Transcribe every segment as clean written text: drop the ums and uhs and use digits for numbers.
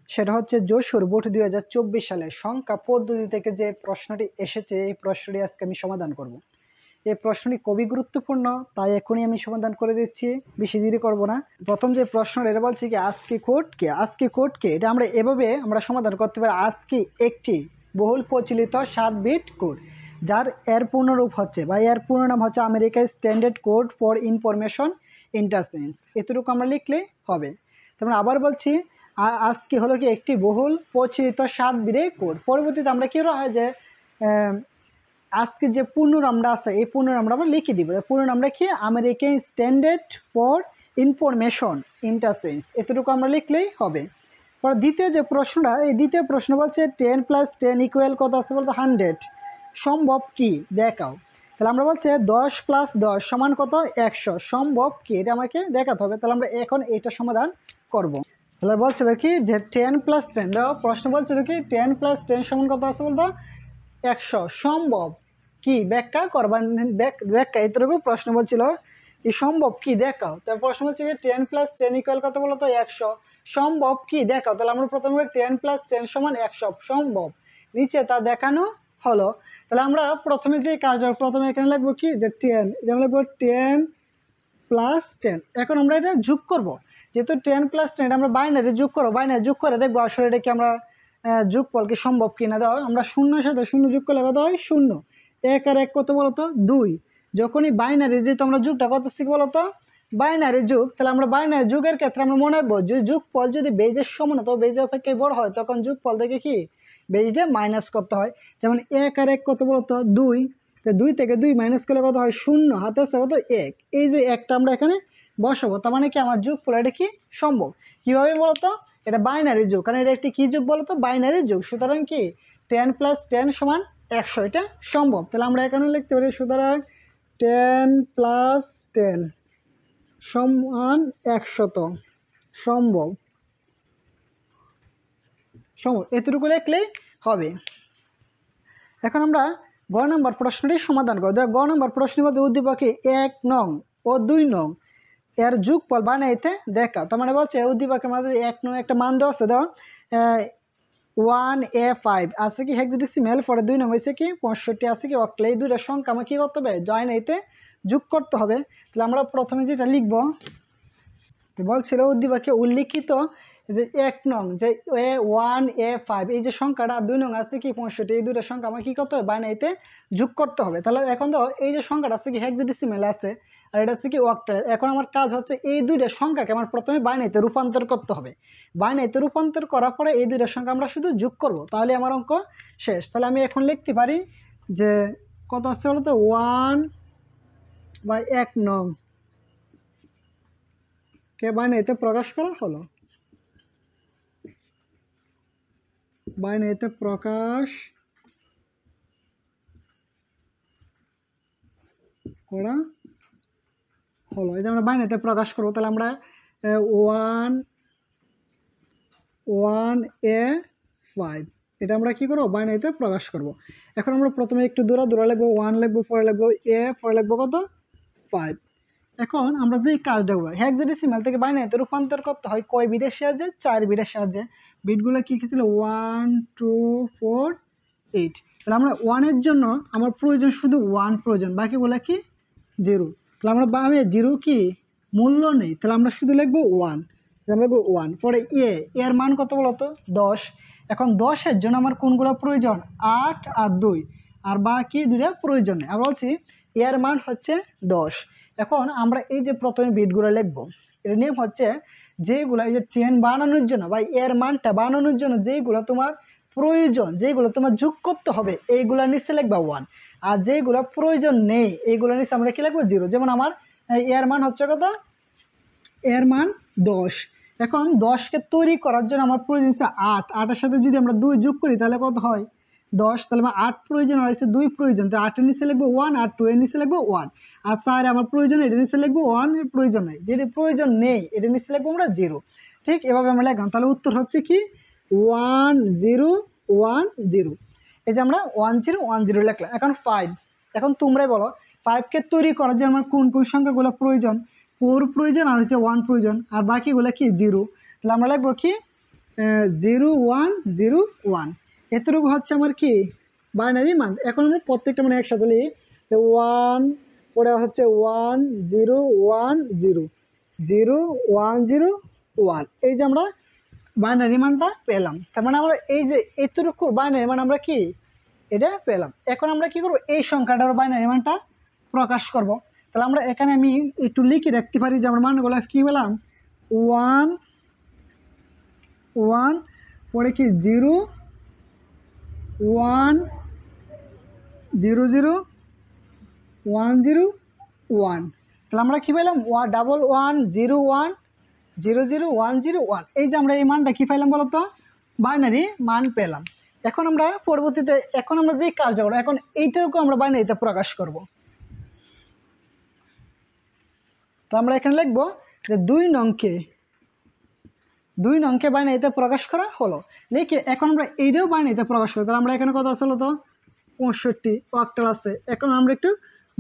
সেটা হচ্ছে যশোর বোর্ড 2024 সালে সংখ্যা পদ্ধতি থেকে যে প্রশ্নটি এসেছে, এই প্রশ্নটি আজকে আমি সমাধান করব। এই প্রশ্নটি খুবই গুরুত্বপূর্ণ, তাই এখনই আমি সমাধান করে দিচ্ছি, বেশি দেরি করব না। প্রথম যে প্রশ্নটা এটা বলছে কি আজকে কোডকে এটা আমরা এভাবে সমাধান করতে পারি। আজকে একটি বহুল প্রচলিত 7 বিট কোড, যার এর পূর্ণরূপ হচ্ছে বা এর পূর্ণ নাম হচ্ছে আমেরিকার standard code for information interchange. এতটুকু আমরা লিখলে হবে। তারপরে আবার বলছি আজকে হলো কি একটি বহুল প্রচলিত 7 বিটের কোড। পরবর্তীতে আমরা কী হয় যে আজকে যে পূর্ণ নামটা আছে এই পূর্ণ নামটা আমরা লিখে দিব। পূর্ণ নামটা কি? American standard for information interchange. এতটুকু আমরা লিখলেই হবে। পর দ্বিতীয় যে প্রশ্নটা, এই দ্বিতীয় প্রশ্ন বলছে 10 + 10 = কত আছে বলতে 100, সম্ভব কি দেখাও। তাহলে আমরা বলছে 10 + 10 = কত? 100, সম্ভব কি এটা আমাকে দেখাতে হবে। তাহলে আমরা এখন এইটা সমাধান করব। তাহলে বলছিল কি যে 10 + 10 দাও, প্রশ্ন বলছিল কি 10 + 10 = কত আছে বলতো 100, সম্ভব কি ব্যাখ্যা করবা। ব্যাখ্যা এতটুকু প্রশ্ন বলছিল কি সম্ভব কি দেখাও। তার প্রশ্ন বলছে 10 + 10 = কত বলতো 100, সম্ভব কি দেখাও। তাহলে আমরা প্রথমে 10 + 10 = 100, সম্ভব নিচে তা দেখানো হলো। তাহলে আমরা প্রথমে যে কাজ, প্রথমে এখানে লিখবো কি যে 10, যেমন লিখবো 10 + 10। এখন আমরা এটা যোগ করব, যেহেতু 10 + 10 আমরা বাইনারি যোগ করবো, বাইনারি যোগ করে দেখবো আসলে এটা কি আমরা যোগফল কি সম্ভব কিনা। দাও আমরা শূন্যের সাথে শূন্য যোগ করলে কত হয়? 0। 1 আর 1 কত বলতো 2। যখনই বাইনারি যেহেতু আমরা যোগটা করতেছি বলতো বাইনারি যোগ, তাহলে আমরা বাইনারি যোগের ক্ষেত্রে আমরা মনে রাখবো যে যোগফল যদি বেজের সমান তো বেজের অপেক্ষায় বড় হয়, তখন যোগফল থেকে কি বেজ দিয়ে মাইনাস করতে হয়। যেমন 1 আর 1 কত বলতো 2, তো 2 থেকে 2 মাইনাস করলে কত হয়? 0, হাতে আছে কত 1। এই যে একটা আমরা এখানে বসাবো, তার মানে কি আমার যোগফল এটা কি সম্ভব। কিভাবে বলতো? এটা বাইনারি যোগ, কারণ এটা একটি কি যোগ বলতো? বাইনারি যোগ। সুতরাং কি 10 + 10 = 100, এটা সম্ভব। তাহলে আমরা এখানে লিখতে পারি সুতরাং 10 + 10 = 100, সম্ভব। এতটুকু লিখলেই হবে। এখন আমরা গ নম্বর প্রশ্নটি সমাধান করব। গ নম্বর প্রশ্নের মধ্যে উদ্দীপকে 1 নং ও 2 নং এর যোগফল বানাইতে দেখা। তার মানে বলছে উদ্দীপকের মধ্যে 1 নং একটা মান দেওয়া আছে, দেওয়া 1A5 আছে কি হেক্সাডেসিমাল, পরে 2 নং হয়েছে কি 65 আছে কি অক্টাল। এই দুইটা সংখ্যা আমাকে কি করতে হবে? জয়েনাইতে যোগ করতে হবে। তাহলে আমরা প্রথমে যেটা লিখব, বলছিল উদ্দীপকে উল্লিখিত যে 1 নং যে 1A5 এই যে সংখ্যাটা, 2 নং আছে কি 65, এই দুটো সংখ্যা আমার কি করতে হবে? বাইনারিতে যোগ করতে হবে। তাহলে এখন তো এই যে সংখ্যাটা আছে কি হেক্সাডেসিমাল আছে আর এটা আছে কি অক্টাল। এখন আমার কাজ হচ্ছে এই দুইটা সংখ্যাকে আমার প্রথমে বাইনারিতে রূপান্তর করতে হবে। বাইনারিতে রূপান্তর করার পরে এই দুইটা সংখ্যা আমরা শুধু যোগ করব, তাহলে আমার অঙ্ক শেষ। তাহলে আমি এখন লিখতে পারি যে কত আছে বলতো 1 নং কে বাইনারিতে প্রকাশ করা হলো। বাইনারিতে প্রকাশ করা হলো। এই যে আমরা বাইনারিতে প্রকাশ করবো, তাহলে আমরা 1A5 এটা আমরা কি করবো? বাইনারিতে প্রকাশ করব। এখন আমরা প্রথমে একটু দূরা লিখবো 1 লিখবো, পরে লিখবো A, পরে লিখবো কত 5। এখন আমরা যে কাজটা করবো হেক্সাডেসিমাল থেকে বাইনারিতে রূপান্তর করতে হয় কয় বিটের সাহায্যে? 4 বিটের সাহায্যে। বিটগুলো কি ছিল 1 2 4 8। তাহলে আমরা 1 এর জন্য আমার প্রয়োজন শুধু 1 প্রয়োজন, বাকিগুলো কি 0। তাহলে আমরা আমি 0 কি মূল্য নেই, তাহলে আমরা শুধু লিখবো 1। আমরা লিখবো 1, পরে এর মান কত বলতো 10। এখন 10 এর জন্য আমার কোনগুলো প্রয়োজন? 8 আর 2, আর বাকি দুটা প্রয়োজন নেই। আমরা বলছি এর মান হচ্ছে 10। এখন আমরা এই যে প্রথমে বিটগুলো লিখবো, এর নিয়ম হচ্ছে যেগুলো এই যে চেন বানানোর জন্য বা এর মানটা বানানোর জন্য যেগুলো তোমার প্রয়োজন, যেগুলো তোমার যোগ করতে হবে, এইগুলো নিচে লিখবা 1, আর যেগুলো প্রয়োজন নেই এইগুলো নিচে আমরা কি লিখবো 0। যেমন আমার এর মান হচ্ছে কত? এর মান 10। এখন 10কে তৈরি করার জন্য আমার প্রয়োজন হচ্ছে 8। 8-এর সাথে যদি আমরা 2 যোগ করি তাহলে কত হয়? 10। তাহলে আমার 8 প্রয়োজন হয়েছে 2 প্রয়োজন, তো 8-এর নিচে লিখবো 1 আর 2 এর নিচে লিখবো 1। আর 4 আমার প্রয়োজন, এটার নিচে লিখবো 1, এর প্রয়োজন নেই। যেটা প্রয়োজন নেই এটার নিচে লিখবো আমরা 0। ঠিক এভাবে আমরা লিখলাম। তাহলে উত্তর হচ্ছে কি 1 0 1 0। এই যে আমরা 1 0 1 0 লিখলাম। এখন 5, এখন তোমরাই বলো 5কে তৈরি করার জন্য আমার কোন কোন সংখ্যাগুলো প্রয়োজন? 4 প্রয়োজন আর হচ্ছে 1 প্রয়োজন, আর বাকিগুলো কি 0। তাহলে আমরা লিখবো কি 0101 এতটুকু হচ্ছে আমার কি বাইনারি মান। এখন আমরা প্রত্যেকটা মানে একসাথে লিখি, 1 পরে হচ্ছে 101001 এই যে আমরা বাইনারি মানটা পেলাম। তার মানে আমরা এই যে এতটুকু বাইনারি মান আমরা কি এটা পেলাম। এখন আমরা কি করব, এই সংখ্যাটার বাইনারি মানটা প্রকাশ করব। তাহলে আমরা এখানে আমি একটু লিখে রাখতে পারি যে আমরা মানগুলো কি পেলাম, 1 1 পরে কি 0 1 0 0 1 0 1। তাহলে আমরা কি পেলাম 110101001001। এই যে আমরা এই মানটা কি পেলাম বলতো, বাইনারি মান পেলাম। এখন আমরা পরবর্তীতে এখন আমরা যে কাজটা করবো, এখন এইটাকে আমরা বাইনারিতে প্রকাশ করব। তো আমরা এখানে লিখবো যে 2 নংকে বাইনারিতে প্রকাশ করা হলো। লিখে এখন আমরা এইটাও বাইনারিতে প্রকাশ করবো। তাহলে আমরা এখানে কত আছে তো 65 অক্টাল আছে। এখন আমরা একটু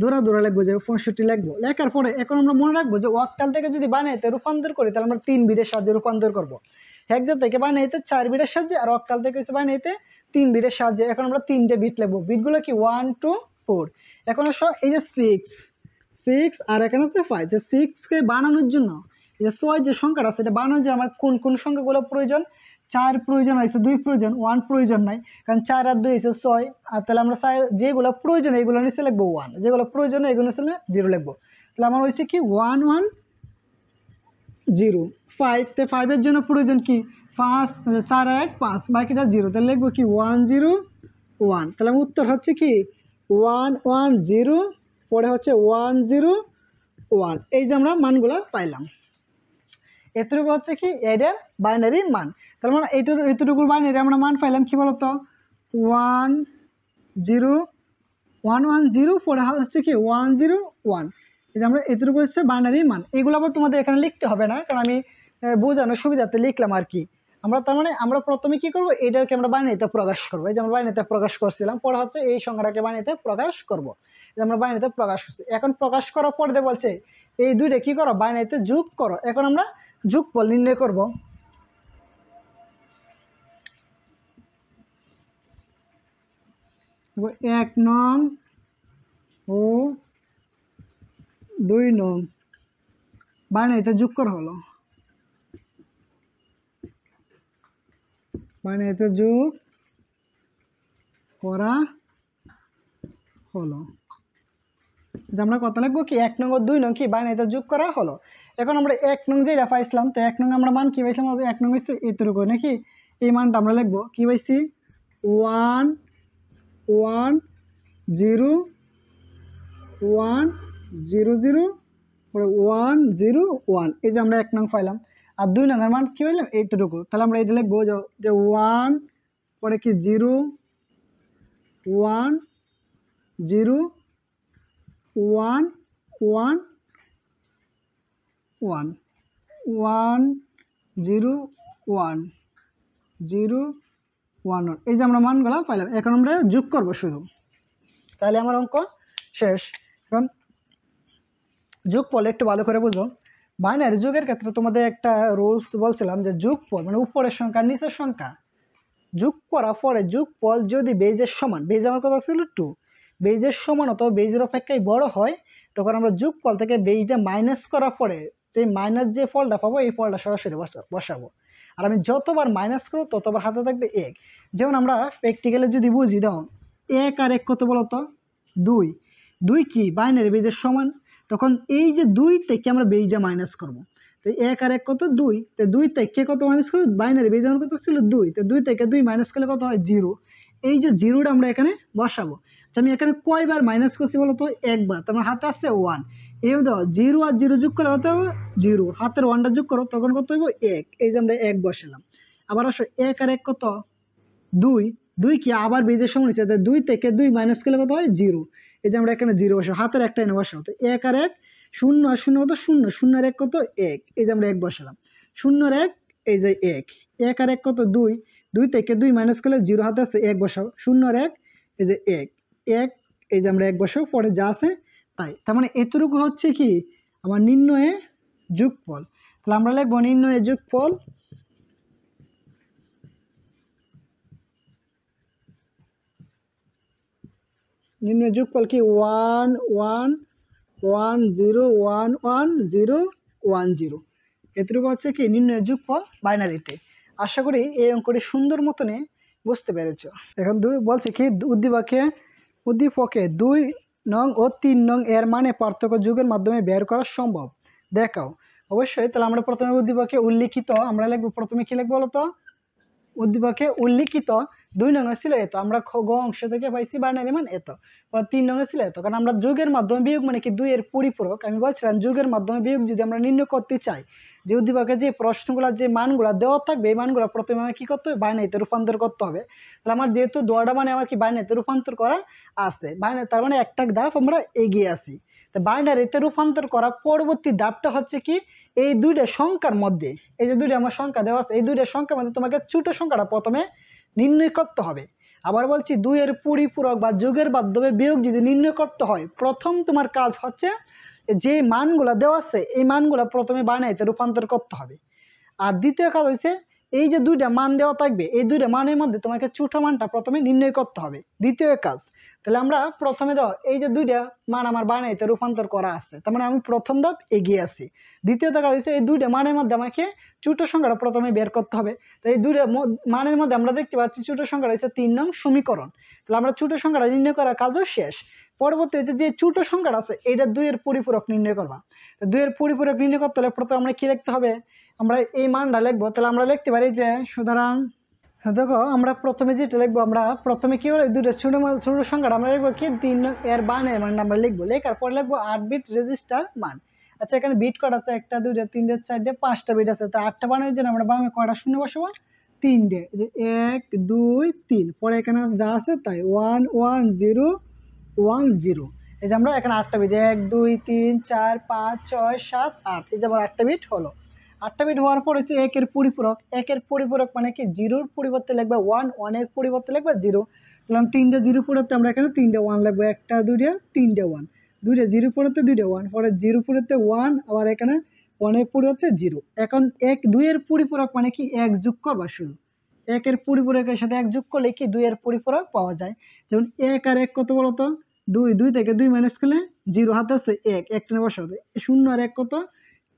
ধরা লিখবো যে 65 লিখবো। লেখার পরে এখন আমরা মনে রাখবো যে অক্টাল থেকে যদি বাইনারিতে রূপান্তর করি তাহলে আমরা 3 বিটের সাহায্যে রূপান্তর করব। হেক্সা থেকে বাইনারিতে 4 বিটের সাহায্যে, আর অক্টাল থেকে হচ্ছে বাইনারিতে 3 বিটের সাহায্যে। এখন আমরা 3টে বিট লিখবো। বিটগুলো কি 1 2 4। এখন আসো এই যে 6 আর এখানে আছে 5। তো 6কে বানানোর জন্য এই যে 6 যে সংখ্যাটা আছে এটা বানানোর জন্য আমার কোন কোন সংখ্যাগুলো প্রয়োজন, 4 প্রয়োজন হয়েছে, 2 প্রয়োজন, 1 প্রয়োজন নাই, কারণ 4 আর 2 হয়েছে 6। আর তাহলে আমরা যেগুলো প্রয়োজন এইগুলো নিচে লিখবো 1, যেগুলো প্রয়োজন এগুলো নিচে 0 লিখবো। তাহলে আমার হয়েছে কি 1 1 0। 5 তে 5 এর জন্য প্রয়োজন কি 5, 4 আর 1 5, বাকিটা 0। তাহলে লিখবো কি 1 0 1। তাহলে উত্তর হচ্ছে কি 1 1 0 পরে হচ্ছে 1 0 1। এই যে আমরা মানগুলো পাইলাম। এতটুকু হচ্ছে কি এদের বাইনারি মান। তার মানে এতটুকুর বাইনারি আমরা মান পাইলাম কি বলতো 1 0 1 1 0 পরে হচ্ছে কি 1 0 1। এই যে আমরা এতটুকু হচ্ছে বাইনারি মান। এগুলো আবার তোমাদের এখানে লিখতে হবে না, কারণ আমি বোঝানোর সুবিধাতে লিখলাম আর কি। আমরা তার মানে আমরা প্রথমে কি করব, এটাকে আমরা বাইনারিতে প্রকাশ করবো। এই যে আমরা বাইনারিতে প্রকাশ করছিলাম, পরে হচ্ছে এই সংখ্যাটাকে বাইনারিতে প্রকাশ করব। এই যে আমরা বাইনারিতে প্রকাশ করছি। এখন প্রকাশ করার পরে বলছে এই দুইটা কি করো, বাইনারিতে যোগ করো। এখন আমরা যোগফল নির্ণয় করব। এক নং ও 2 নং বাইনারিতে যোগ করা হলো। বাইনারিতে যোগ করা হলো। আমরা কত লিখবো কি 1 নং ও 2 নং কি বাইনারিতে যোগ করা হলো। এখন আমরা 1 নং যেটা পাইছিলাম, তো 1 নং আমরা মান কি পাইছিলাম, 1 নং হচ্ছে এতটুকু নাকি, এই মানটা আমরা লিখবো কি পাইছি 1 1 0 1 0 0 1 0 1। এই যে আমরা 1 নং পাইলাম। আর 2 নং এর মান কি পাইলাম এইটুকু। তাহলে আমরা এটা লিখবো যে 1 পরে কি 0 1 0 1 1 1 1 0 1 0 1 1। এই যে আমরা মানগুলো পাইলাম। এখন আমরা যোগ করব শুধু, তাহলে আমার অঙ্ক শেষ। এখন যোগফল একটু ভালো করে বুঝো। বাইনারি যোগের ক্ষেত্রে তোমাদের একটা রুলস বলছিলাম যে যোগফল মানে উপরের সংখ্যা নিচের সংখ্যা যোগ করার পরে যোগফল যদি বেজের সমান, বেজ আমার কথা ছিল 2, বেজের সমান অথবা বেজের অপেক্ষায় বড় হয়, তখন আমরা যোগফল থেকে বেজটা মাইনাস করার পরে যে মাইনাস যে ফলটা পাবো এই ফলটা সরাসরি বসাবো। আর আমি যতবার মাইনাস করবো ততবার হাতে থাকবে 1। যেমন আমরা প্র্যাকটিক্যালে যদি বুঝি, দাও 1 আর 1 কত বলতো 2, 2 কি বাইনারি বেজের সমান। তখন এই যে 2 থেকে আমরা বেজটা মাইনাস করবো। তো 1 আর 1 কত 2, তো 2 থেকে কত মাইনাস করবো, বাইনারি বেজ আমার কত ছিল 2, তো 2 থেকে 2 মাইনাস করলে কত হয় 0। এই যে 0টা আমরা এখানে বসাবো। আমি এখানে কয়বার মাইনাস করছি বলতো একবার, তোমার হাতে আসছে 1। এই দাও 0 আর 0 যোগ করলে হতে হবে 0, হাতের 1টা যোগ করো তখন কত হইব 1। এই যে আমরা 1 বসালাম। আবার আসো 1 আর 1 কত 2, 2 কি আবার বেজের সমান হচ্ছে, 2 থেকে 2 মাইনাস করলে কত হয় 0। এই যে আমরা এখানে 0 বসাবো, হাতের একটা এনে বসাবো। তো 1 আর 1 0 আর 0 কত 0, 0 আর 1 কত 1। এই যে আমরা 1 বসালাম, 0 আর 1 এই যে 1, 1 আর 1 কত 2, 2 থেকে 2 মাইনাস করলে 0 হাতে আছে 1 বসাও, 0 আর 1 এই যে 1 1। এই যে আমরা 1 বসাবো, পরে যা আছে তাই। তার মানে এতটুকু হচ্ছে কি আমার নির্ণয়ে যোগফল। তাহলে আমরা লিখবো নির্ণয়ে যোগফল নির্ণয় যোগফল কি 1 1 1 0 1 1 0 1 0। এটুকু হচ্ছে কি নির্ণয় যোগফল বাইনারিতে। আশা করি এই অঙ্কটি সুন্দর মতনে বুঝতে পেরেছো। এখন বলছে কি উদ্দীপকে 2 নং ও 3 নং এর মানে পার্থক্য যোগের মাধ্যমে বের করা সম্ভব দেখাও। অবশ্যই তাহলে আমরা প্রথমে উদ্দীপকে উল্লিখিত আমরা লিখবো, প্রথমে কি লিখবো বলতো, উদ্দীপকে উল্লিখিত 2 নং ছিল এত, আমরা গ অংশ থেকে পাইছি বাইনারি মান এত, 3 নং ছিল এত, কারণ আমরা যোগের মাধ্যমে বিয়োগ মানে কি 2 এর পরিপূরক। আমি বলছিলাম যোগের মাধ্যমে বিয়োগ যদি আমরা নির্ণয় করতে চাই, যে উদ্দীপকে যে প্রশ্নগুলো যে মানগুলো দেওয়া থাকবে এই মানগুলো প্রথমে আমার কি করতে হবে, বাইনারিতে রূপান্তর করতে হবে। তাহলে আমার যেহেতু দোয়াটা মানে আমার কি বাইনারিতে রূপান্তর করা আছে, বাইনারি তার মানে একটা ধাপ আমরা এগিয়ে আছি। তো বাইনারিতে রূপান্তর করা পরবর্তী ধাপটা হচ্ছে কি, এই দুইটা সংখ্যার মধ্যে, এই যে দুইটা আমার সংখ্যা দেওয়া আছে, এই দুইটা সংখ্যার মধ্যে তোমাকে ছোট সংখ্যাটা প্রথমে নির্ণয় করতে হবে। আবার বলছি 2 এর পরিপূরক বা যোগের মাধ্যমে বিয়োগ যদি নির্ণয় করতে হয়, প্রথম তোমার কাজ হচ্ছে যে মানগুলা দেওয়া আছে এই মানগুলা প্রথমে বাইনারিতে রূপান্তর করতে হবে। আর দ্বিতীয় কাজ হচ্ছে এই যে দুইটা মান দেওয়া থাকবে এই দুইটা মানের মধ্যে তোমাকে ছোট মানটা প্রথমে নির্ণয় করতে হবে, দ্বিতীয় কাজ। তাহলে আমরা প্রথমে দাও এই যে দুইটা মান আমার বাইনারিতে রূপান্তর করা আছে, তার মানে আমি প্রথম ধাপ এগিয়ে আছি। দ্বিতীয় কাজ হচ্ছে এই দুইটা মানের মধ্যে আমাকে ছোট সংখ্যাটা প্রথমে বের করতে হবে। তো এই দুইটা মানের মধ্যে আমরা দেখতে পাচ্ছি ছোট সংখ্যাটা হচ্ছে 3 নং সমীকরণ। তাহলে আমরা ছোট সংখ্যাটা নির্ণয় করার কাজও শেষ। পরবর্তীতে যে ছোট সংখ্যাটা আছে এটা 2 এর পরিপূরক নির্ণয় করবা। 2 এর পরিপূরক নির্ণয় করতে হলে প্রথমে আমরা কি লিখতে হবে, আমরা এই মানটা লিখবো। তাহলে আমরা লিখতে পারি যে সুতরাং দেখো আমরা প্রথমে যেটা লিখবো, আমরা প্রথমে কি হলো দুটো ছোট সংখ্যাটা আমরা লিখবো কি 3 এর বাইনারি মান আমরা লিখবো, লেখার পর লিখবো 8 বিট রেজিস্টার মান। আচ্ছা এখানে বিট কটা আছে, 1 2 3 4 5টা বিট আছে, তা 8টা বানানোর জন্য আমরা বামে কয়টা শূন্য বসাবো, 3টে, 1 2 3, পরে এখানে যা আছে তাই 1 1 0 1 0। এই যে আমরা এখানে 8টা বিট 1 2 3 4 5 6 7 8, এই যে আমার 8টা বিট হলো। 8টা বিট হওয়ার পর হচ্ছে 1 এর পরিপূরক, 1 এর পরিপূরক মানে কি 0 এর পরিবর্তে লিখবা 1, 1 এর পরিবর্তে লিখবা 0। তাহলে 3টা 0 পরিবর্তে আমরা এখানে 3টা 1 লিখবো, 1টা 2টা 3টা 1, 2টা 0 পরিবর্তে 2টা 1, পরে 0 পরিবর্তে 1, আবার এখানে 1 এর পরিবর্তে 0। এখন 1 2 এর পরিপূরক মানে কি 1 যোগ করবা, শুধু 1 এর পরিপূরকের সাথে 1 যোগ করলে কি 2 এর পরিপূরক পাওয়া যায়। যেমন 1 আর 1 কত বলতো, 2, 2 থেকে 2 মাইনাস করলে 0 হাতে আছে 1, 1 টেনে বসাতে 0 আর 1 কত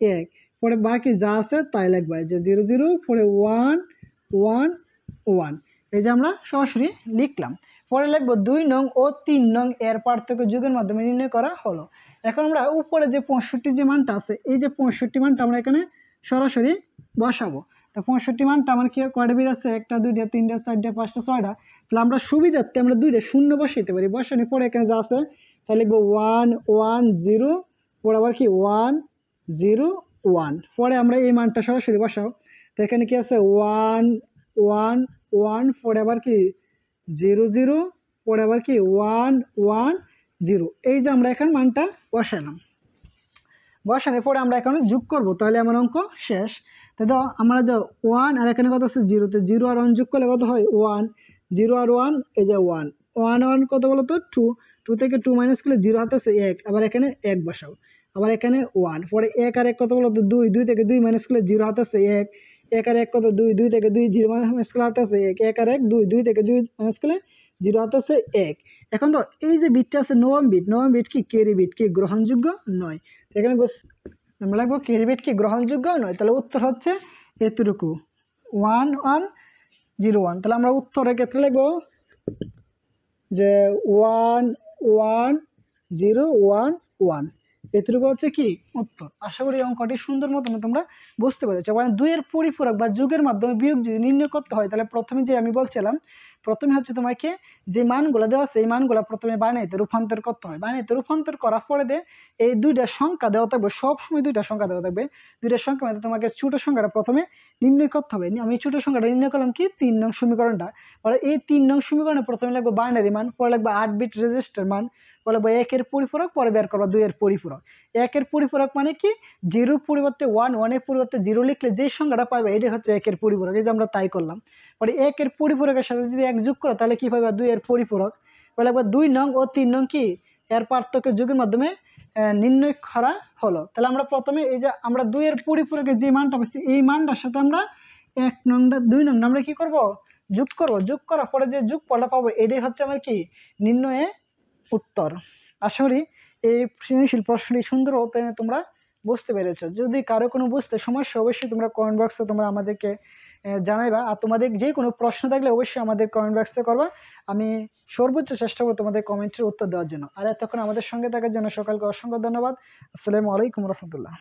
1, পরে বাকি যা আছে তাই লিখবা, যে 0 0, পরে 1 1 1, এই যে আমরা সরাসরি লিখলাম। পরে লিখবো 2 নং ও 3 নং এর পার্থক্য যোগের মাধ্যমে নির্ণয় করা হলো। এখন আমরা উপরে যে 65 যে মানটা আছে এই যে 65 মানটা আমরা এখানে সরাসরি বসাবো। তো 65 মানটা আমার কি কয়টা বিট আছে, 1টা 2টা 3টা 4টা 5টা 6টা। তাহলে আমরা সুবিধার্থে আমরা 2টা শূন্য বসাইতে পারি, বসানোর পরে এখানে যা আছে তাহলে লিখবো 1 1 0, পরে আবার কি 1 0 1, পরে আমরা এই মানটা সরাসরি বসাও। তো এখানে কি আছে 1 1 1, পরে আবার কি 0 0, পরে আবার কি 1 1 0। এই যে আমরা এখন মানটা বসালাম, বসানোর পরে আমরা এখন যোগ করব, তাহলে আমার অঙ্ক শেষ। তো দাও আমরা দাও 1 আর এখানে কত আছে 0, তে 0 আর 1 যোগ করলে কত হয় 1, 0 আর 1 এই যে 1 1 1 কত বলো তো 2, 2 থেকে 2 মাইনাস করলে 0 হাতে আছে 1, আবার এখানে 1 বসাও, আবার এখানে 1, পরে 1 আর 1 কত বলো তো 2, 2 থেকে 2 মাইনাস করলে 0 হাতে আছে 1, 1 আর 1 কত 2, 2 থেকে 2 0 মাইনাস করলে হাতে আছে 1, 1 আর 1 2, 2 থেকে 2 মাইনাস করলে 0 হাতে আছে 1। এখন তো এই যে বিটটা আছে নবম বিট কি ক্যারি বিট কি গ্রহণযোগ্য নয়, এখানে আমরা লিখবো ক্যারি বিট কি গ্রহণযোগ্য নয়। তাহলে উত্তর হচ্ছে এতটুকু 1 1 0 1। তাহলে আমরা উত্তরের ক্ষেত্রে লিখবো যে 1 1 0 1 1, এতটুকু হচ্ছে কি উত্তর। আশা করি অঙ্কটি সুন্দর মতন তোমরা বুঝতে পেরেছো। কারণ 2 এর পরিপূরক বা যোগের মাধ্যমে বিয়োগ যদি নির্ণয় করতে হয় তাহলে প্রথমে যে আমি বলছিলাম, প্রথমে হচ্ছে তোমাকে যে মানগুলো দেওয়া আছে এই মানগুলো প্রথমে বাইনারিতে রূপান্তর করতে হয়। বাইনারিতে রূপান্তর করার পরে এই দুইটা সংখ্যা দেওয়া থাকবে, সবসময় দুইটা সংখ্যা দেওয়া থাকবে, দুইটা সংখ্যা মধ্যে তোমাকে ছোট সংখ্যাটা প্রথমে নির্ণয় করতে হবে। আমি ছোট সংখ্যাটা নির্ণয় করলাম কি 3 নং সমীকরণটা, পরে এই 3 নং সমীকরণে প্রথমে লাগবে বাইনারি মান, পরে লাগবে 8 বিট রেজিস্টার মান, পরে লাগবে 1 এর পরিপূরক, পরে বের করবো 2 এর পরিপূরক। 1 এর পরিপূরক মানে কি 0 এর পরিবর্তে 1, 1 এর পরিবর্তে 0 লিখলে যে সংখ্যাটা পাবে এটাই হচ্ছে 1 এর পরিপূরক। এই যে আমরা তাই করলাম। পরে 1 এর পরিপূরকের সাথে যদি 1 যোগ করো তাহলে কি পাবে 2 এর পরিপূরক। পরে লাগবে 2 নং ও 3 নং কি এর পার্থক্য যোগের মাধ্যমে নির্ণয় করা হলো। তাহলে আমরা প্রথমে এই যে আমরা 2 এর পরিপূরকের যে মানটা পাচ্ছি এই মানটার সাথে আমরা 1 নংটা 2 নং আমরা কি করব যোগ করব, যোগ করার পরে যে যোগফলটা পাবো এটাই হচ্ছে আমার কি নির্ণয়ে উত্তর। আশা করি এই সৃজনশীল প্রশ্নটি সুন্দর হতে তোমরা বুঝতে পেরেছো। যদি কারো কোনো বুঝতে সমস্যা অবশ্যই তোমরা কমেন্ট বক্সে তোমরা আমাদেরকে জানাইবা। আর তোমাদের যে কোনো প্রশ্ন থাকলে অবশ্যই আমাদের কমেন্ট বক্সে করবা। আমি সর্বোচ্চ চেষ্টা করবো তোমাদের কমেন্টের উত্তর দেওয়ার জন্য। আর এতক্ষণ আমাদের সঙ্গে থাকার জন্য সকলকে অসংখ্য ধন্যবাদ। আসসালামু আলাইকুম রহমতুল্লাহ।